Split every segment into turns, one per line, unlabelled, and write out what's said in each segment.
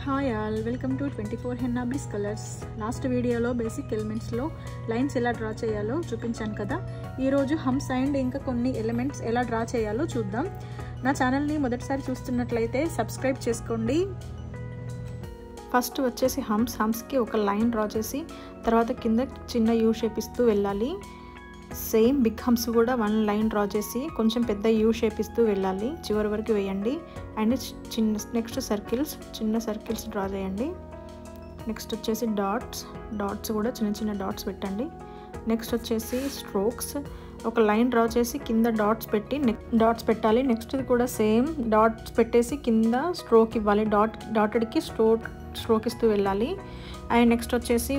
Hi all, welcome to 24 henna bliss colours. Last వీడియోలో basic ఎలిమెంట్స్లో lines ఎలా draw చేయాలో చూపించాను కదా. ఈరోజు హమ్స్ అండ్ ఇంకా కొన్ని ఎలిమెంట్స్ ఎలా డ్రా చేయాలో చూద్దాం. నా ఛానల్ని మొదటిసారి చూస్తున్నట్లయితే సబ్స్క్రైబ్ చేసుకోండి. ఫస్ట్ వచ్చేసి హమ్స్కి ఒక లైన్ డ్రా చేసి తర్వాత కింద చిన్న యూ షేప్ ఇస్తూ వెళ్ళాలి. సేమ్ బిగ్ హమ్స్ కూడా వన్ లైన్ డ్రా చేసి కొంచెం పెద్ద యూ షేప్ ఇస్తూ వెళ్ళాలి. చివరి వరకు వేయండి. అండ్ నెక్స్ట్ చిన్న సర్కిల్స్ డ్రా చేయండి. నెక్స్ట్ వచ్చేసి డాట్స్ కూడా చిన్న డాట్స్ పెట్టండి. నెక్స్ట్ వచ్చేసి స్ట్రోక్స్, ఒక లైన్ డ్రా చేసి కింద డాట్స్ పెట్టాలి. నెక్స్ట్ కూడా సేమ్ డాట్స్ పెట్టేసి కింద స్ట్రోక్ ఇవ్వాలి. డాటెడ్కి స్ట్రోక్ ఇస్తూ వెళ్ళాలి. అండ్ నెక్స్ట్ వచ్చేసి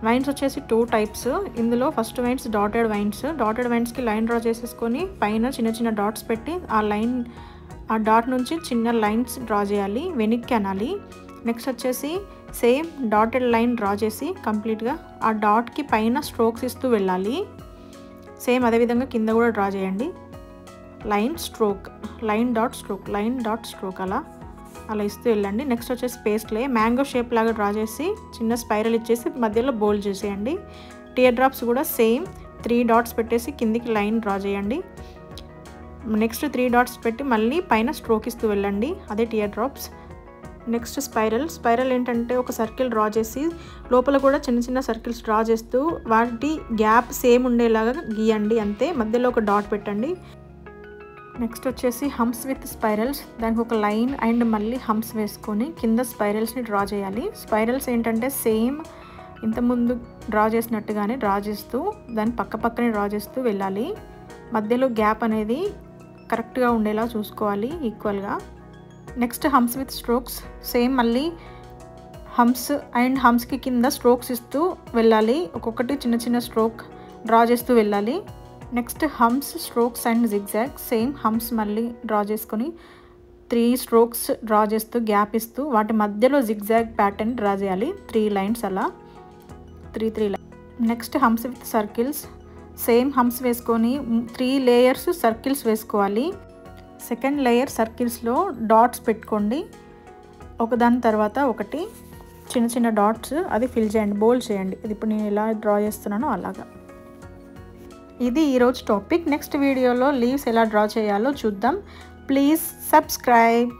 వైన్స్ వచ్చేసి 2 టైప్స్. ఇందులో ఫస్ట్ వైన్స్ డాటెడ్ వైన్స్కి లైన్ డ్రా చేసేసుకొని పైన చిన్న డాట్స్ పెట్టి ఆ డాట్ నుంచి చిన్న లైన్స్ డ్రా చేయాలి, వెనక్కి అనాలి. నెక్స్ట్ వచ్చేసి సేమ్ డాటెడ్ లైన్ డ్రా చేసి కంప్లీట్గా ఆ డాట్కి పైన స్ట్రోక్స్ ఇస్తూ వెళ్ళాలి. సేమ్ అదేవిధంగా కింద కూడా డ్రా చేయండి. లైన్ డాట్ స్ట్రోక్ అలా ఇస్తూ వెళ్ళండి. నెక్స్ట్ వచ్చేసి పేస్ట్లే మ్యాంగో షేప్ లాగా డ్రా చేసి చిన్న స్పైరల్ ఇచ్చేసి మధ్యలో బోల్డ్ చేసేయండి. టియర్ డ్రాప్స్ కూడా సేమ్ 3 డాట్స్ పెట్టేసి కిందికి లైన్ డ్రా చేయండి. నెక్స్ట్ 3 డాట్స్ పెట్టి మళ్ళీ పైన స్ట్రోక్ ఇస్తూ వెళ్ళండి, అదే టియర్ డ్రాప్స్. నెక్స్ట్ స్పైరల్ ఏంటంటే ఒక సర్కిల్ డ్రా చేసి లోపల కూడా చిన్న సర్కిల్స్ డ్రా చేస్తూ వాటి గ్యాప్ సేమ్ ఉండేలాగా గీయండి, అంతే. మధ్యలో ఒక డాట్ పెట్టండి. నెక్స్ట్ వచ్చేసి హమ్స్ విత్ స్పైరల్స్, దానికి ఒక లైన్ అండ్ మళ్ళీ హమ్స్ వేసుకొని కింద స్పైరల్స్ని డ్రా చేయాలి. స్పైరల్స్ ఏంటంటే సేమ్ ఇంతకుముందు డ్రా చేసినట్టుగానే డ్రా చేస్తూ దాని పక్కనే డ్రా చేస్తూ వెళ్ళాలి. మధ్యలో గ్యాప్ అనేది కరెక్ట్గా ఉండేలా చూసుకోవాలి, ఈక్వల్గా. Next hems with strokes, same మళ్ళీ హమ్స్కి కింద స్ట్రోక్స్ ఇస్తూ వెళ్ళాలి. ఒక్కొక్కటి చిన్న స్ట్రోక్ డ్రా చేస్తూ వెళ్ళాలి. Next hems, strokes and zigzag, same hems మళ్ళీ డ్రా చేసుకొని 3 స్ట్రోక్స్ డ్రా చేస్తూ గ్యాప్ ఇస్తూ వాటి మధ్యలో జిగ్జాగ్ ప్యాటర్న్ డ్రా చేయాలి. 3 లైన్స్ అలా 3 lines. Next hems with circles, same hems వేసుకొని 3 లేయర్స్ సర్కిల్స్ వేసుకోవాలి. సెకండ్ లేయర్ సర్కిల్స్లో డాట్స్ పెట్టుకోండి, ఒకదాని తర్వాత ఒకటి చిన్న డాట్స్, అది ఫిల్ చేయండి, బోల్డ్ చేయండి. ఇది ఇప్పుడు నేను ఎలా డ్రా చేస్తున్నానో అలాగా. ఇది ఈరోజు టాపిక్. నెక్స్ట్ వీడియోలో లీవ్స్ ఎలా డ్రా చేయాలో చూద్దాం. Please subscribe.